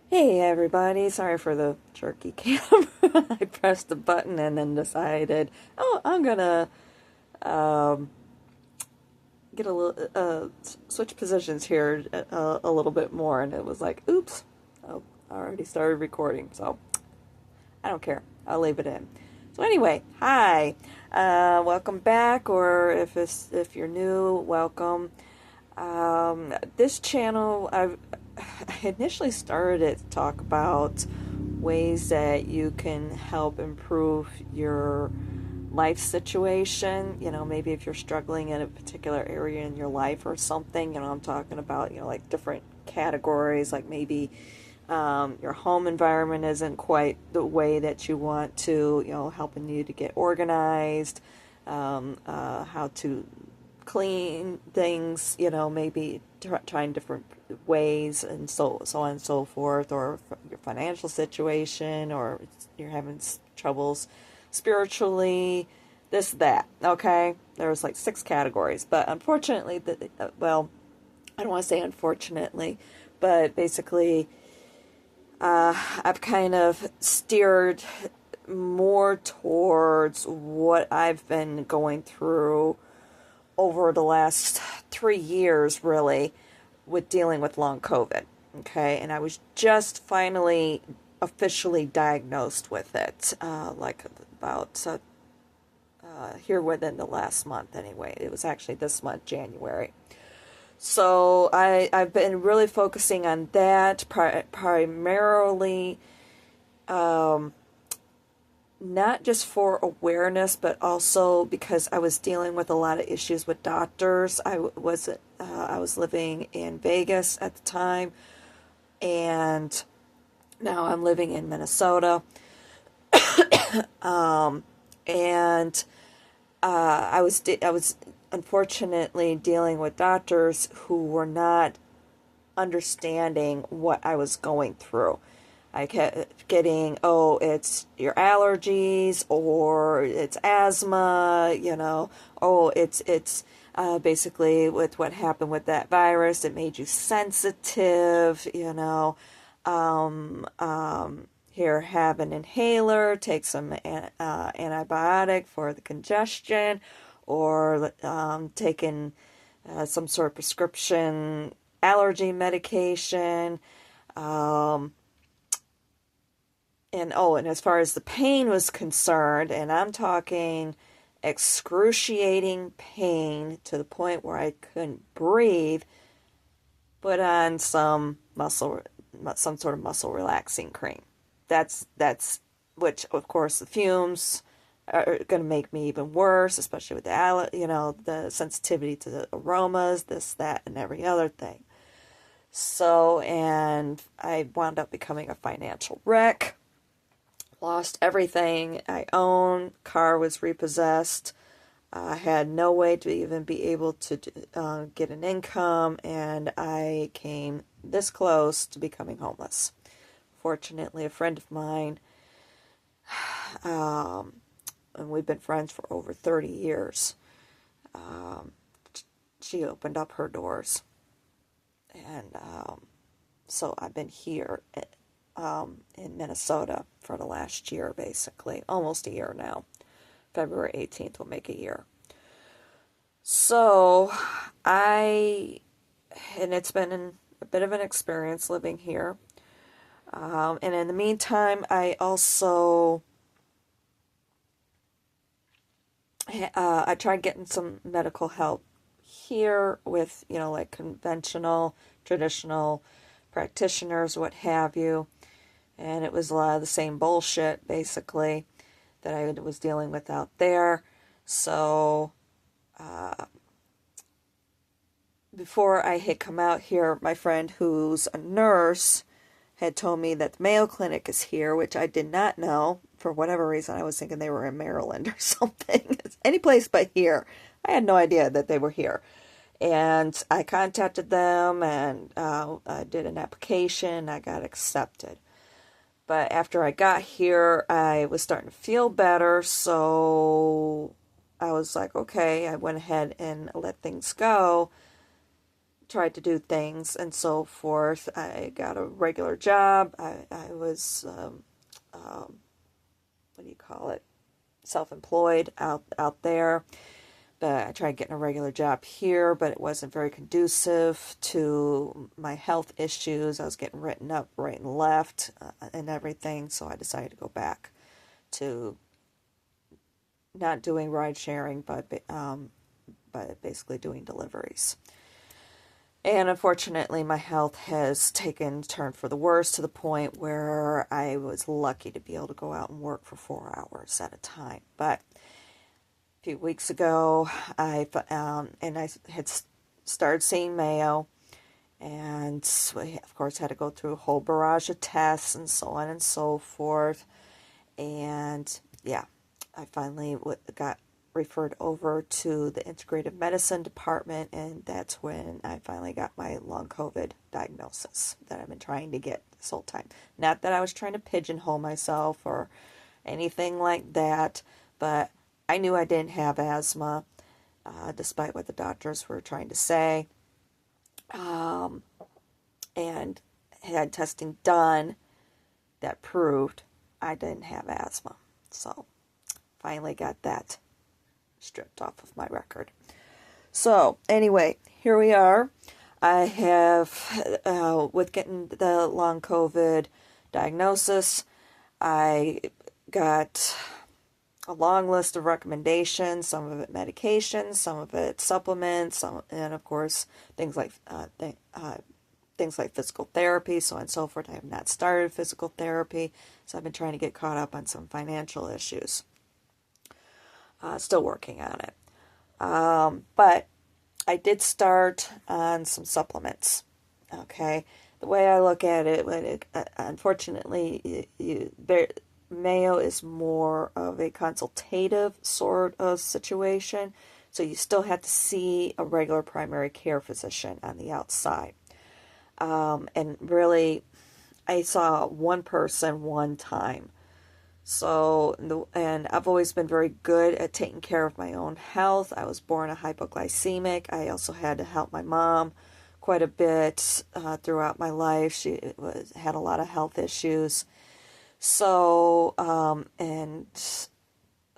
Hey everybody, sorry for the jerky camera. I pressed the button and then decided, oh, I'm gonna um, get a little switch positions here a little bit more, and it was like, oops, oh, I already started recording, so I don't care. I'll leave it in. So anyway, hi, welcome back, or if you're new, welcome. This channel, I initially started it to talk about ways that you can help improve your life situation. Maybe if you're struggling in a particular area in your life or something, I'm talking about, like different categories, like maybe your home environment isn't quite the way that you want to, helping you to get organized, how to clean things, maybe trying different ways and so on and so forth, or your financial situation, or you're having troubles spiritually, this, that, okay? There's like six categories, but unfortunately, well, I don't want to say unfortunately, but basically, I've kind of steered more towards what I've been going through over the last 3 years, really, with dealing with long COVID. Okay, and I was just finally officially diagnosed with it, like about here within the last month. Anyway, it was actually this month, January. So I've been really focusing on that primarily. Not just for awareness, but also because I was dealing with a lot of issues with doctors. I was living in Vegas at the time, and now I'm living in Minnesota. And I was unfortunately dealing with doctors who were not understanding what I was going through. I kept getting, oh, it's your allergies, or it's asthma, oh, it's basically with what happened with that virus, it made you sensitive, here, have an inhaler, take some antibiotic for the congestion, or taking some sort of prescription allergy medication. And as far as the pain was concerned, and I'm talking excruciating pain to the point where I couldn't breathe, put on some sort of muscle relaxing cream. That's which of course the fumes are going to make me even worse, especially with the sensitivity to the aromas, this, that, and every other thing. So, and I wound up becoming a financial wreck. Lost everything I own. Car was repossessed. I had no way to even be able to get an income, and I came this close to becoming homeless. Fortunately, a friend of mine, and we've been friends for over 30 years, she opened up her doors. And so I've been here in Minnesota for the last year, basically. Almost a year now. February 18th will make a year. So and it's been a bit of an experience living here. And in the meantime, I tried getting some medical help here with, like conventional, traditional practitioners, what have you. And it was a lot of the same bullshit, basically, that I was dealing with out there. So, before I had come out here, my friend who's a nurse had told me that the Mayo Clinic is here, which I did not know. For whatever reason, I was thinking they were in Maryland or something. It's any place but here. I had no idea that they were here. And I contacted them, and I did an application. I got accepted. But after I got here, I was starting to feel better, so I was like, okay, I went ahead and let things go. tried to do things and so forth. I got a regular job. I was, what do you call it? Self-employed out there. But I tried getting a regular job here, but it wasn't very conducive to my health issues. I was getting written up right and left and everything, so I decided to go back to not doing ride sharing, but basically doing deliveries. And unfortunately, my health has taken a turn for the worse to the point where I was lucky to be able to go out and work for 4 hours at a time. But few weeks ago, I had started seeing Mayo, and we, of course, had to go through a whole barrage of tests and so on and so forth. And yeah, I finally got referred over to the integrative medicine department, and that's when I finally got my long COVID diagnosis that I've been trying to get this whole time. Not that I was trying to pigeonhole myself or anything like that, but I knew I didn't have asthma, despite what the doctors were trying to say, and had testing done that proved I didn't have asthma. So, finally got that stripped off of my record. So, anyway, here we are. I have, with getting the long COVID diagnosis, I got a long list of recommendations, some of it medications, some of it supplements, and of course things like physical therapy, so on and so forth. I have not started physical therapy, so I've been trying to get caught up on some financial issues. Still working on it, but I did start on some supplements. Okay, the way I look at it, unfortunately, Mayo is more of a consultative sort of situation, so you still have to see a regular primary care physician on the outside. And really, I saw one person one time. So, and I've always been very good at taking care of my own health. I was born a hypoglycemic. I also had to help my mom quite a bit throughout my life. She had a lot of health issues. So,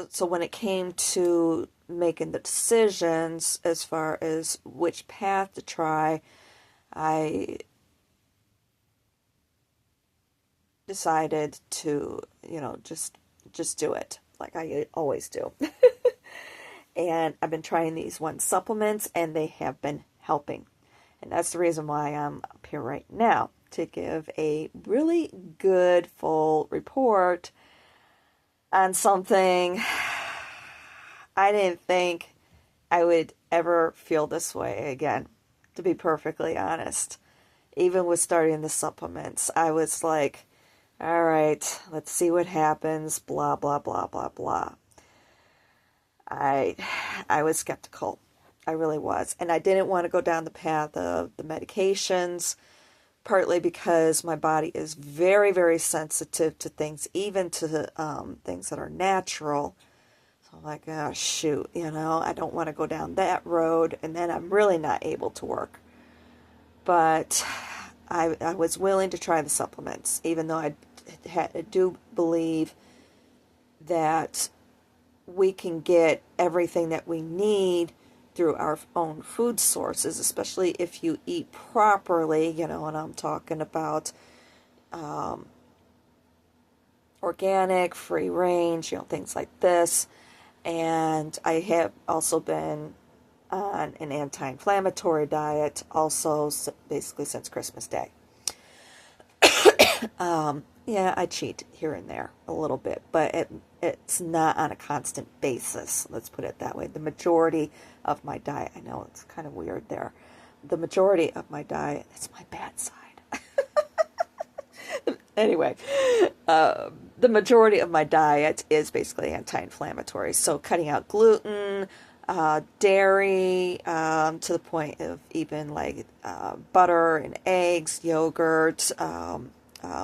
so when it came to making the decisions as far as which path to try, I decided to, just do it like I always do. And I've been trying these one supplements, and they have been helping. And that's the reason why I'm up here right now, to give a really good full report on something I didn't think I would ever feel this way again, to be perfectly honest. Even with starting the supplements, I was like, all right, let's see what happens, blah, blah, blah, blah, blah. I was skeptical. I really was. And I didn't want to go down the path of the medications, partly because my body is very, very sensitive to things, even to the things that are natural. So I'm like, oh, shoot, I don't want to go down that road, and then I'm really not able to work. But I was willing to try the supplements, even though I do believe that we can get everything that we need through our own food sources, especially if you eat properly, and I'm talking about organic, free range, things like this. And I have also been on an anti-inflammatory diet, also basically since Christmas Day. Yeah, I cheat here and there a little bit, but it's not on a constant basis. Let's put it that way. The majority of my diet, I know it's kind of weird there. The majority of my diet, it's my bad side. Anyway, the majority of my diet is basically anti-inflammatory. So cutting out gluten, dairy, to the point of even like butter and eggs, yogurt,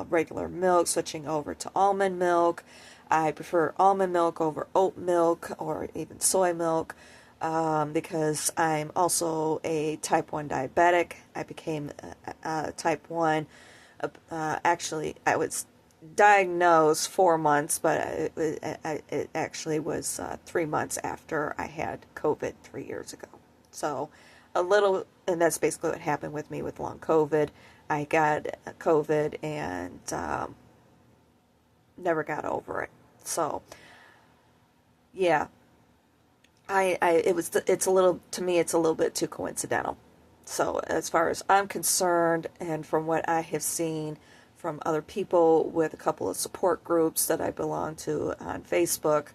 regular milk, switching over to almond milk. I prefer almond milk over oat milk or even soy milk. because I'm also a type 1 diabetic. I became type 1. Actually, I was diagnosed 4 months, but it actually was 3 months after I had COVID 3 years ago. So a little, and that's basically what happened with me with long COVID. I got COVID and never got over it. So yeah, it's a little, to me, it's a little bit too coincidental. So as far as I'm concerned, and from what I have seen from other people with a couple of support groups that I belong to on Facebook,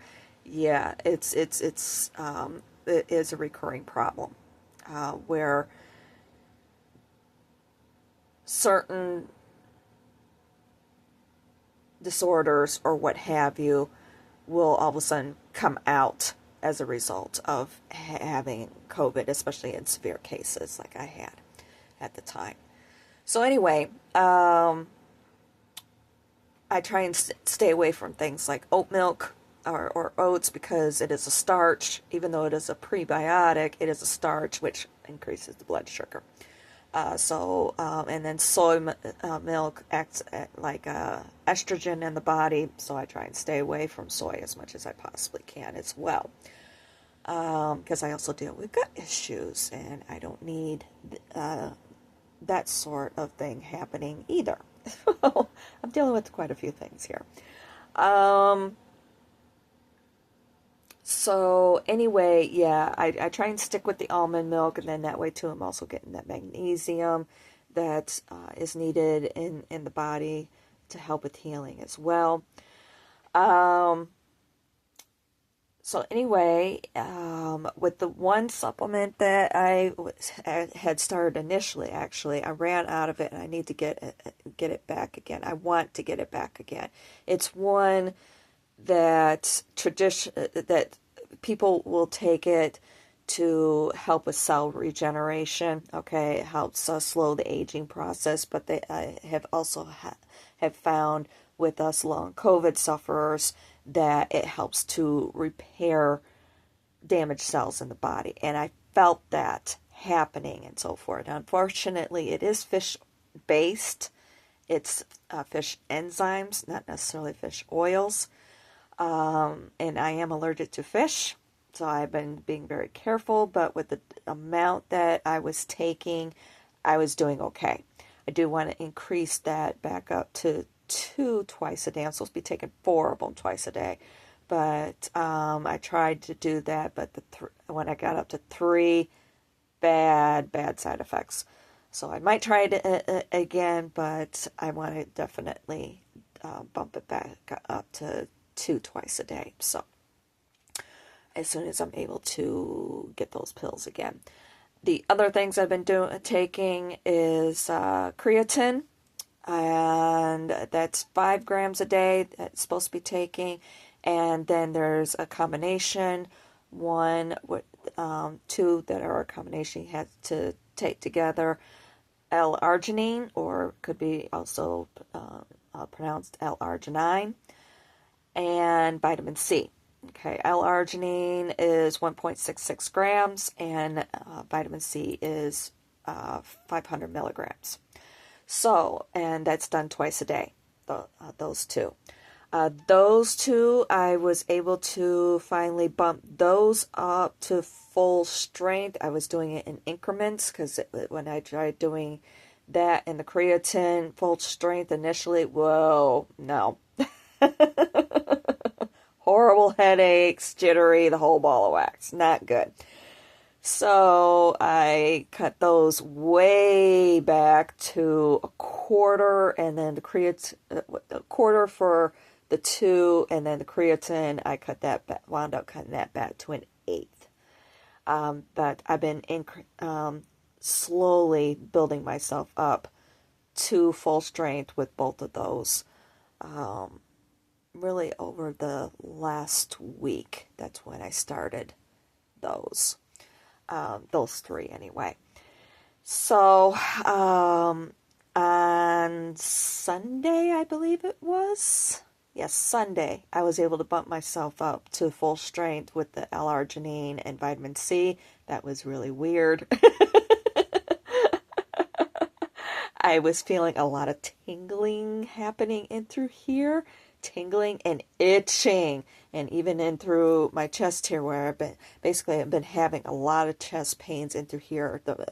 yeah, it is a recurring problem where certain disorders or what have you will all of a sudden come out as a result of having COVID, especially in severe cases like I had at the time. So anyway, I try and stay away from things like oat milk or oats because it is a starch. Even though it is a prebiotic, it is a starch, which increases the blood sugar. And then soy milk acts like estrogen in the body, so I try and stay away from soy as much as I possibly can as well. Because I also deal with gut issues, and I don't need that sort of thing happening either. I'm dealing with quite a few things here. So anyway, yeah, I try and stick with the almond milk, and then that way too I'm also getting that magnesium that is needed in the body to help with healing as well. So anyway, with the one supplement that I had started initially, actually, I ran out of it and I need to get it back again. I want to get it back again. It's one that that people will take it to help with cell regeneration. Okay, it helps slow the aging process, but they have also have found with us long COVID sufferers that it helps to repair damaged cells in the body, and I felt that happening and so forth. Unfortunately, it is fish based. It's fish enzymes, not necessarily fish oils. And I am allergic to fish, so I've been being very careful, but with the amount that I was taking, I was doing okay. I do want to increase that back up to 2 twice a day. I'm supposed to be taking 4 of them twice a day, but I tried to do that, but when I got up to 3, bad side effects. So I might try it again, but I want to definitely bump it back up to 2 twice a day. So as soon as I'm able to get those pills again. The other things I've been taking is creatine, and that's 5 grams a day that's supposed to be taking. And then there's a combination, 1 with 2 that are a combination you have to take together. L-arginine, or could be also pronounced L-arginine, and vitamin C. Okay, L-arginine is 1.66 grams, and vitamin C is 500 milligrams. So, and that's done twice a day, those 2. Those 2, I was able to finally bump those up to full strength. I was doing it in increments because when I tried doing that and the creatine full strength initially, whoa, no. Horrible headaches, jittery, the whole ball of wax. Not good. So I cut those way back to 1/4, and then the creatine, 1/4 for the 2, and then the creatine, I wound up cutting that back to 1/8. But I've been slowly building myself up to full strength with both of those. Really over the last week, that's when I started those 3 anyway. So on Sunday, I believe it was, Yes, Sunday, I was able to bump myself up to full strength with the L-arginine and vitamin C. That was really weird. I was feeling a lot of tingling happening in through here, tingling and itching, and even in through my chest here, where I've been having a lot of chest pains in through here, the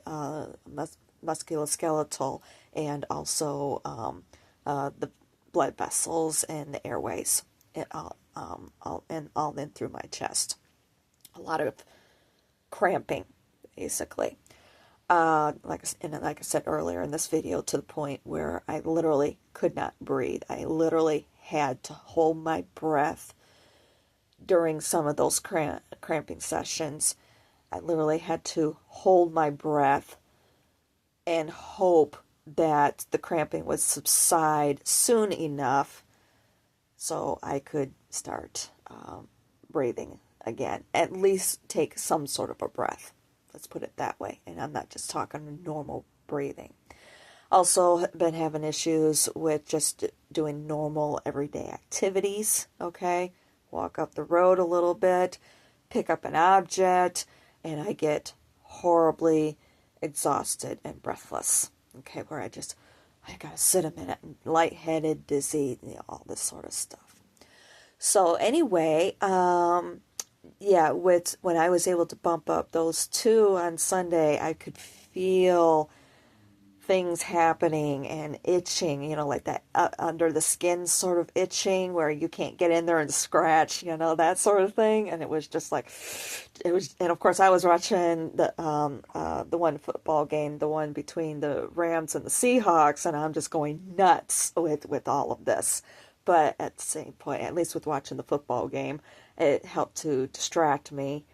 musculoskeletal, and also the blood vessels and the airways, all in through my chest. A lot of cramping, basically. Like I said earlier in this video, to the point where I literally could not breathe. I literally had to hold my breath during some of those cramping sessions. I literally had to hold my breath and hope that the cramping would subside soon enough so I could start breathing again. At least take some sort of a breath. Let's put it that way. And I'm not just talking normal breathing. Also been having issues with just doing normal everyday activities, okay? Walk up the road a little bit, pick up an object, and I get horribly exhausted and breathless, okay? Where I gotta sit a minute, and lightheaded, dizzy, all this sort of stuff. So anyway, yeah, when I was able to bump up those two on Sunday, I could feel things happening and itching, like that under the skin sort of itching where you can't get in there and scratch, that sort of thing. And it was just like, and of course I was watching the one football game, the one between the Rams and the Seahawks, and I'm just going nuts with all of this. But at the same point, at least with watching the football game, it helped to distract me,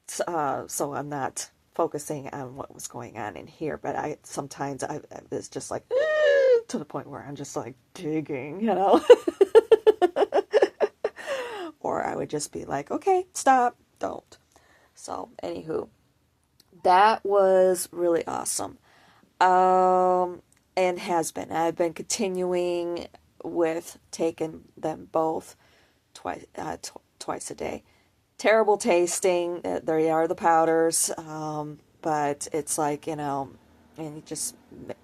so I'm not focusing on what was going on in here. But sometimes I was just like to the point where I'm just like digging, or I would just be like, okay, stop, don't. So anywho, that was really awesome, and I've been continuing with taking them both twice a day. Terrible tasting. There are the powders, but it's like, and you just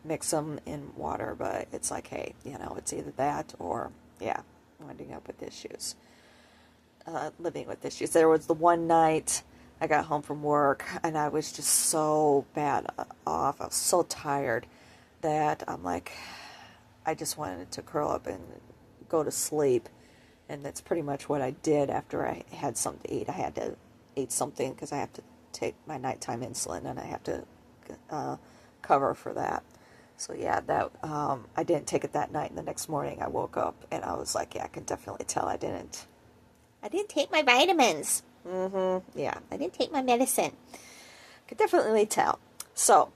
mix them in water. But it's like, hey, it's either that or, yeah, ending up with issues, living with issues. There was the one night I got home from work and I was just so bad off. I was so tired that I'm like, I just wanted to curl up and go to sleep. And that's pretty much what I did after I had something to eat. I had to eat something because I have to take my nighttime insulin, and I have to cover for that. So yeah, that I didn't take it that night. And the next morning, I woke up and I was like, yeah, I can definitely tell I didn't take my vitamins. Yeah, I didn't take my medicine. Could definitely tell. So,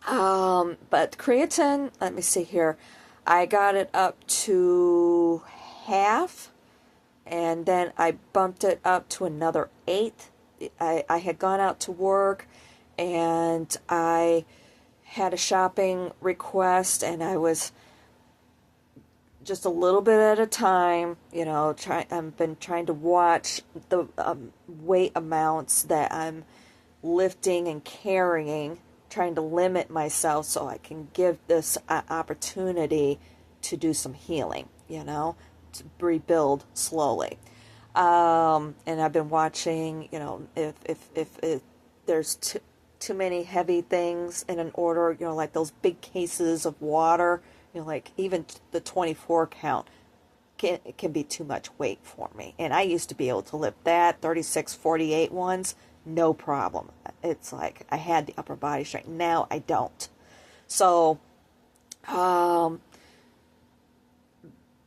but creatine. Let me see here. I got it up to half, and then I bumped it up to another eighth. I had gone out to work, and I had a shopping request, and I was just a little bit at a time, I've been trying to watch the weight amounts that I'm lifting and carrying, trying to limit myself so I can give this opportunity to do some healing, to rebuild slowly. And I've been watching, if there's too many heavy things in an order, like those big cases of water, like even the 24 count can be too much weight for me. And I used to be able to lift that, 36, 48 ones, no problem. It's like I had the upper body strength. Now I don't. So,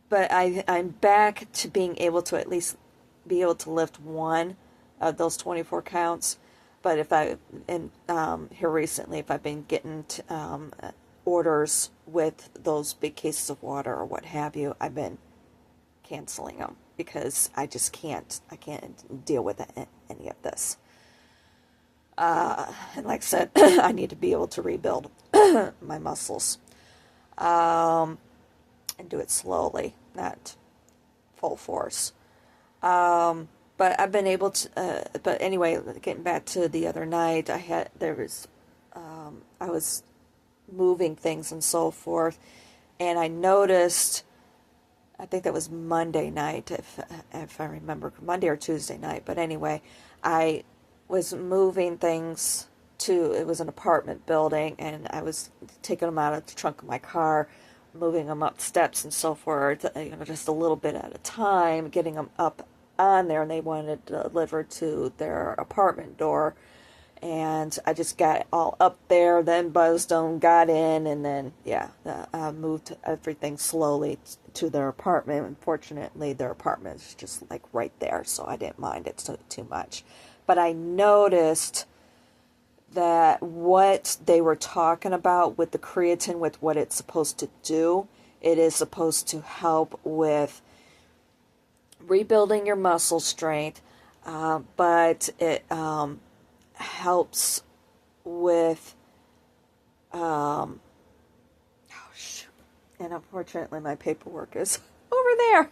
but I'm back to being able to at least be able to lift one of those 24 counts. But here recently, if I've been getting orders with those big cases of water or what have you, I've been canceling them because I just can't deal with any of this. And like I said, I need to be able to rebuild my muscles. And do it slowly, not full force. But I've been able to, but anyway, getting back to the other night, I was moving things and so forth, and I noticed, I think that was Monday night, if I remember, Monday or Tuesday night, but anyway, I was moving things it was an apartment building, and I was taking them out of the trunk of my car, moving them up steps and so forth, just a little bit at a time, getting them up on there, and they wanted it delivered to their apartment door. And I just got all up there, then buzzed on, got in, and then, moved everything slowly to their apartment. Unfortunately, their apartment is just like right there, so I didn't mind it too much. But I noticed that what they were talking about with the creatine, with what it's supposed to do, it is supposed to help with rebuilding your muscle strength, but it helps with, oh shoot, and unfortunately my paperwork is over there,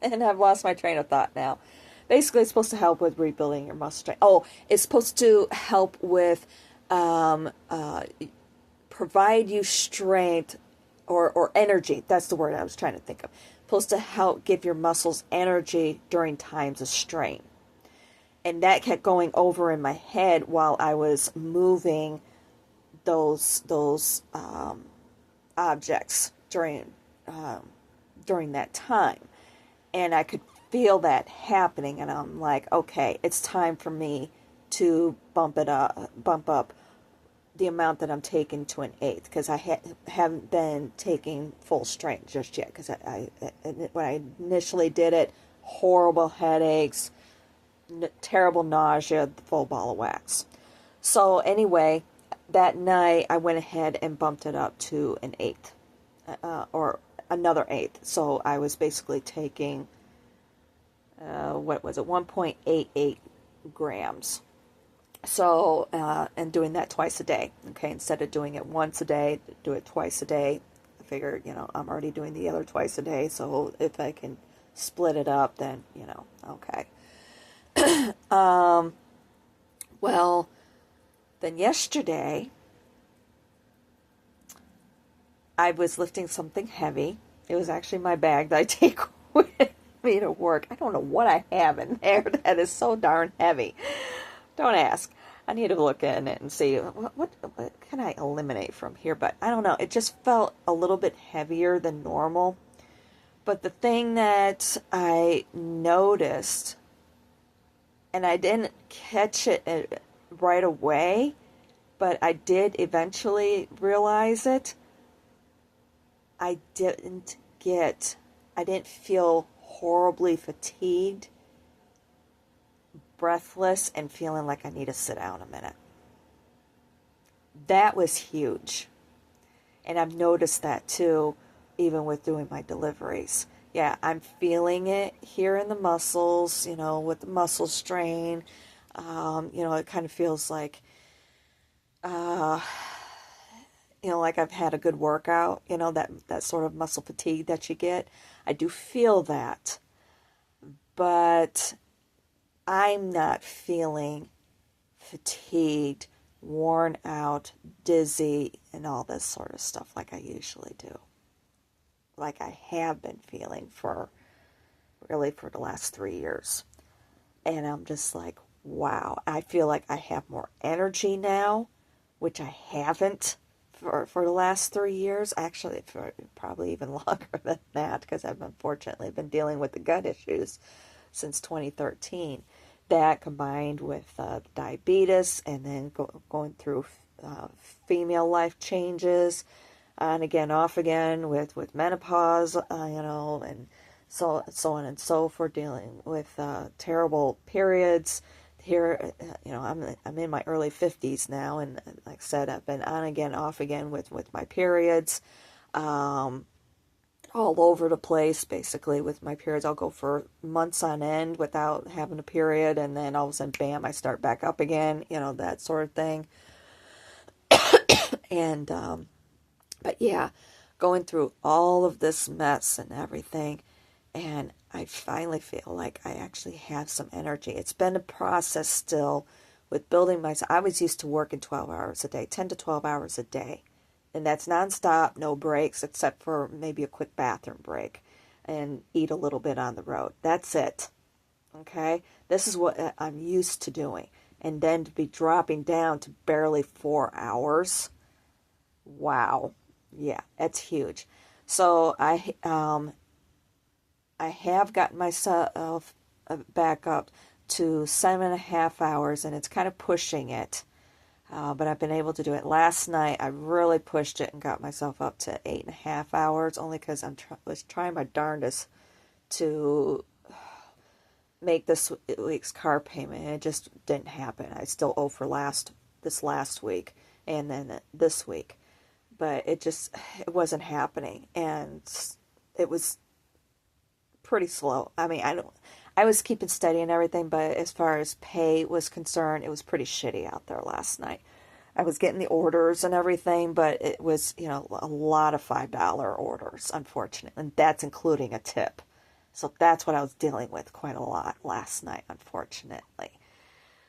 and I've lost my train of thought now. Basically, it's supposed to help with rebuilding your muscle strength. Oh, it's supposed to help with, provide you strength or energy. That's the word I was trying to think of. Supposed to help give your muscles energy during times of strain. And that kept going over in my head while I was moving those objects during that time. And I could feel that happening, and I'm like, okay, it's time for me to bump up the amount that I'm taking to an eighth, because I haven't been taking full strength just yet, because when I initially did it, horrible headaches, terrible nausea, the full ball of wax. So anyway, that night I went ahead and bumped it up to an eighth, or another eighth. So I was basically taking, 1.88 grams. So, and doing that twice a day. Okay, instead of doing it once a day, do it twice a day. I figured, I'm already doing the other twice a day, so if I can split it up, then, okay. Well, then yesterday, I was lifting something heavy. It was actually my bag that I take with me to work. I don't know what I have in there that is so darn heavy. Don't ask. I need to look in it and see what can I eliminate from here. But I don't know. It just felt a little bit heavier than normal. But the thing that I noticed, and I didn't catch it right away, but I did eventually realize it. I didn't feel horribly fatigued, breathless, and feeling like I need to sit down a minute. That was huge. And I've noticed that too, even with doing my deliveries. Yeah, I'm feeling it here in the muscles, with the muscle strain. It kind of feels like, like I've had a good workout, that sort of muscle fatigue that you get. I do feel that. But I'm not feeling fatigued, worn out, dizzy, and all this sort of stuff like I usually do. Like I have been feeling for the last 3 years. And I'm just like, wow, I feel like I have more energy now, which I haven't for the last 3 years. Actually, for probably even longer than that, because I've unfortunately been dealing with the gut issues since 2013. That combined with diabetes, and then going through female life changes, on again, off again with menopause, and so on and so forth, dealing with terrible periods. Here, I'm in my early 50s now, and like I said, I've been on again, off again with my periods, all over the place, basically, with my periods. I'll go for months on end without having a period, and then all of a sudden, bam, I start back up again, that sort of thing. And, but yeah, going through all of this mess and everything, and I finally feel like I actually have some energy. It's been a process still with building myself. I was used to working 12 hours a day, 10 to 12 hours a day. And that's nonstop, no breaks, except for maybe a quick bathroom break and eat a little bit on the road. That's it. Okay? This is what I'm used to doing. And then to be dropping down to barely 4 hours. Wow. Yeah, that's huge. So I have gotten myself back up to 7.5 hours, and it's kind of pushing it. But I've been able to do it. Last night, I really pushed it and got myself up to 8.5 hours, only because was trying my darndest to make this week's car payment. It just didn't happen. I still owe for this last week and then this week, but it wasn't happening, and it was pretty slow. I mean, I was keeping steady and everything, but as far as pay was concerned, it was pretty shitty out there last night. I was getting the orders and everything, but it was, a lot of $5 orders, unfortunately, and that's including a tip. So that's what I was dealing with quite a lot last night, unfortunately.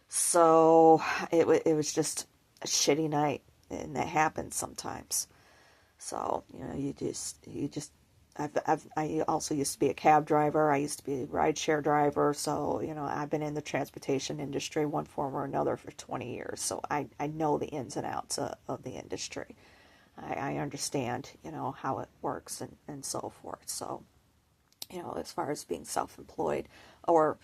So it was just a shitty night, and that happens sometimes. So, you just I also used to be a cab driver. I used to be a rideshare driver. So, I've been in the transportation industry one form or another for 20 years. So I know the ins and outs of the industry. I understand, how it works and so forth. So, as far as being self-employed or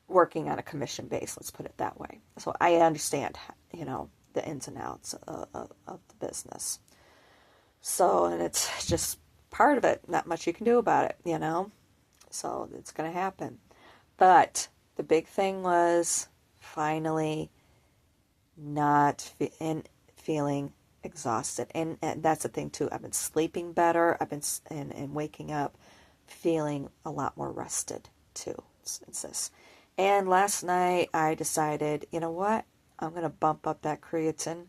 working on a commission base, let's put it that way. So I understand, the ins and outs of the business. So, and it's just part of it. Not much you can do about it, So it's going to happen. But the big thing was finally not feeling exhausted. And that's the thing too. I've been sleeping better. I've been and waking up feeling a lot more rested too since this. And last night I decided, you know what? I'm going to bump up that creatine,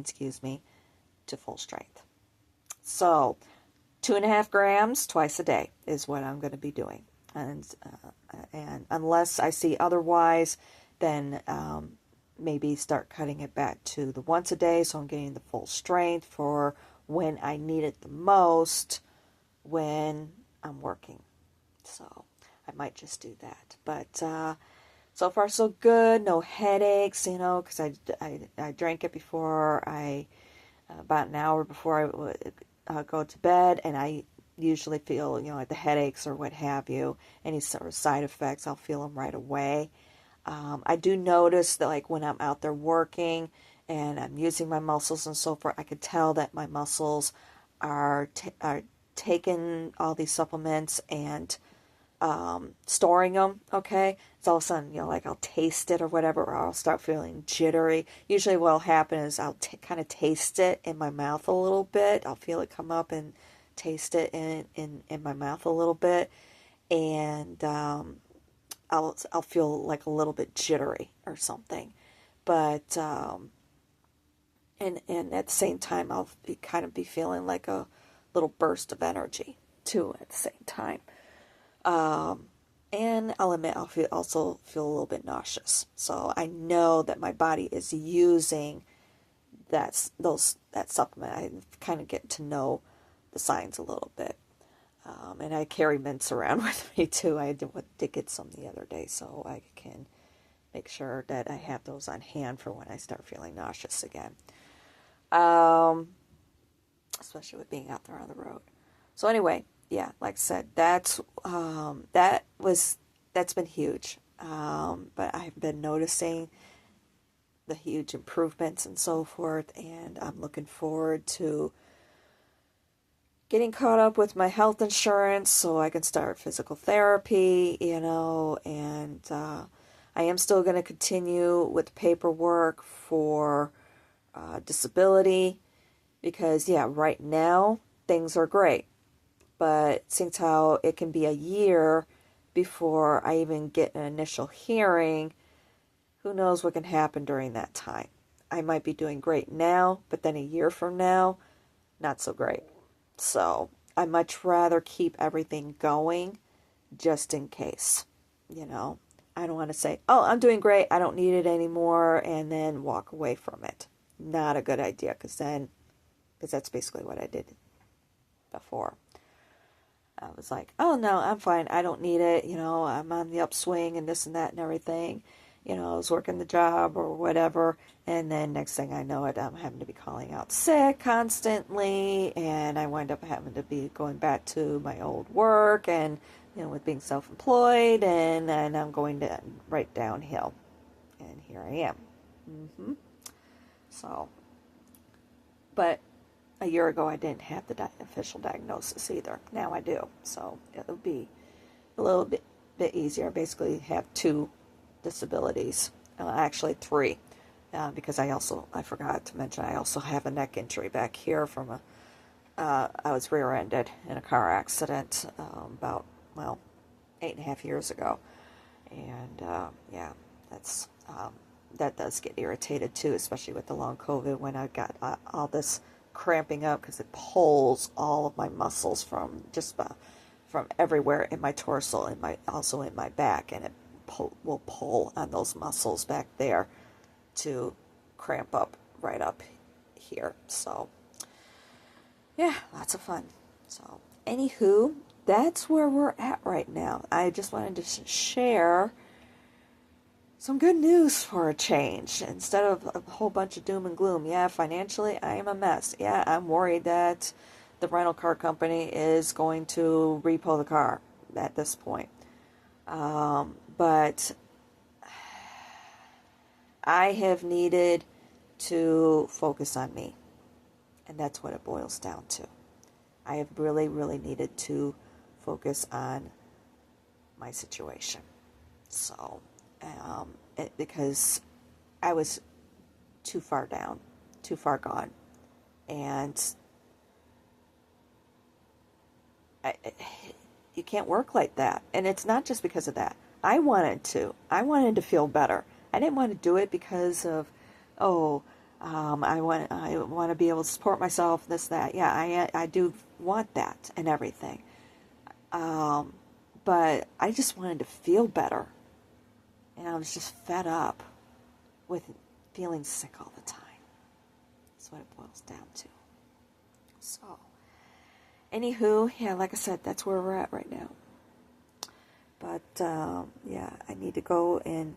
excuse me, to full strength. So 2.5 grams twice a day is what I'm going to be doing. And unless I see otherwise, then maybe start cutting it back to the once a day, so I'm getting the full strength for when I need it the most when I'm working. So I might just do that. But so far so good. No headaches, because I drank it before about an hour before I would go to bed, and I usually feel, like the headaches or what have you, any sort of side effects, I'll feel them right away. I do notice that, like, when I'm out there working and I'm using my muscles and so forth, I could tell that my muscles are taking all these supplements and storing them, okay? So all of a sudden, like, I'll taste it or whatever, or I'll start feeling jittery. Usually what will happen is I'll kind of taste it in my mouth a little bit. I'll feel it come up and taste it in my mouth a little bit, and I'll feel like a little bit jittery or something. But and at the same time, I'll kind of be feeling like a little burst of energy too at the same time. And I'll admit I'll also feel a little bit nauseous. So I know that my body is using that supplement. I kind of get to know the signs a little bit. And I carry mints around with me too. I did get some the other day, so I can make sure that I have those on hand for when I start feeling nauseous again. Especially with being out there on the road. So anyway, yeah, like I said, that's been huge. But I've been noticing the huge improvements and so forth, and I'm looking forward to getting caught up with my health insurance so I can start physical therapy, and I am still going to continue with paperwork for disability because, yeah, right now things are great. But seeing how it can be a year before I even get an initial hearing, who knows what can happen during that time. I might be doing great now, but then a year from now, not so great. So I much rather keep everything going just in case, you know. I don't want to say, oh, I'm doing great, I don't need it anymore, and then walk away from it. Not a good idea, because that's basically what I did before. I was like, oh, no, I'm fine, I don't need it, you know, I'm on the upswing and this and that and everything. You know, I was working the job or whatever, and then next thing I know it, I'm having to be calling out sick constantly, and I wind up having to be going back to my old work, and, you know, with being self-employed, and I'm going to right downhill, and here I am. So, but a year ago I didn't have the official diagnosis either. Now I do, so it'll be a little bit easier. I basically have two disabilities, actually three, because I forgot to mention, I also have a neck injury back here from I was rear-ended in a car accident about, well, 8.5 years ago, and yeah, that does get irritated too, especially with the long COVID, when I got all this cramping up, because it pulls all of my muscles from just from everywhere in my torso, and also in my back, and it will pull on those muscles back there to cramp up right up here. So yeah, lots of fun. So anywho, that's where we're at right now. I just wanted to share some good news for a change, instead of a whole bunch of doom and gloom. Yeah, financially I am a mess. Yeah, I'm worried that the rental car company is going to repo the car at this point. But I have needed to focus on me, and that's what it boils down to. I have really, really needed to focus on my situation. So, because I was too far down, too far gone, and you can't work like that. And it's not just because of that. I wanted to feel better. I didn't want to do it because of, I want to be able to support myself, this, that. Yeah, I do want that and everything. But I just wanted to feel better. And I was just fed up with feeling sick all the time. That's what it boils down to. So, anywho, yeah, like I said, that's where we're at right now. But, yeah, I need to go and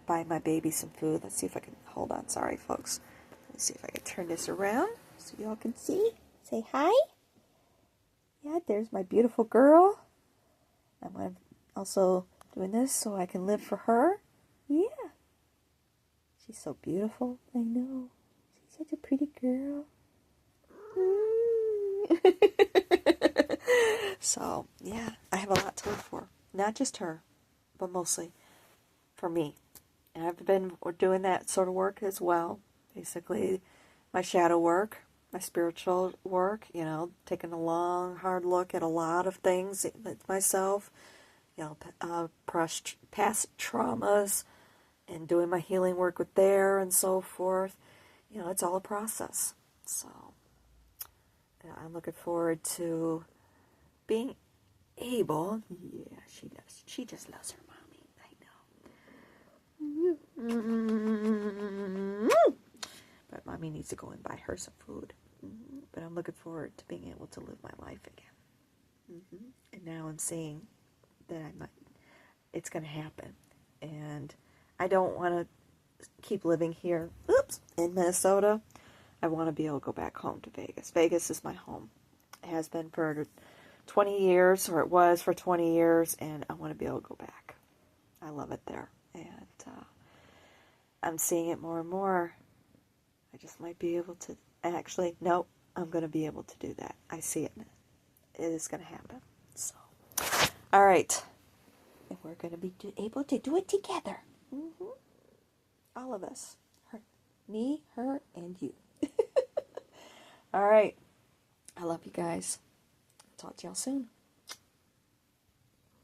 buy my baby some food. Let's see if I can, hold on, sorry, folks. Let's see if I can turn this around so y'all can see. Say hi. Yeah, there's my beautiful girl. I'm also doing this so I can live for her. Yeah. She's so beautiful. I know. She's such a pretty girl. So, yeah, I have a lot to live for. Not just her, but mostly for me. And I've been doing that sort of work as well. Basically, my shadow work, my spiritual work, you know, taking a long, hard look at a lot of things with myself, you know, past traumas, and doing my healing work with there and so forth. You know, it's all a process. So, I'm looking forward to being able, yeah, she does. She just loves her mommy. I know. But mommy needs to go and buy her some food. But I'm looking forward to being able to live my life again. And now I'm seeing that it's going to happen. And I don't want to keep living here, in Minnesota. I want to be able to go back home to Vegas. Vegas is my home. It has been for 20 years, or it was for 20 years, and I want to be able to go back. I love it there. And I'm seeing it more and more. I just might be able to, actually, no, I'm going to be able to do that. I see it. It is going to happen. So, all right. And we're going to be able to do it together. All of us. Her, me, her, and you. All right. I love you guys. Talk to y'all soon.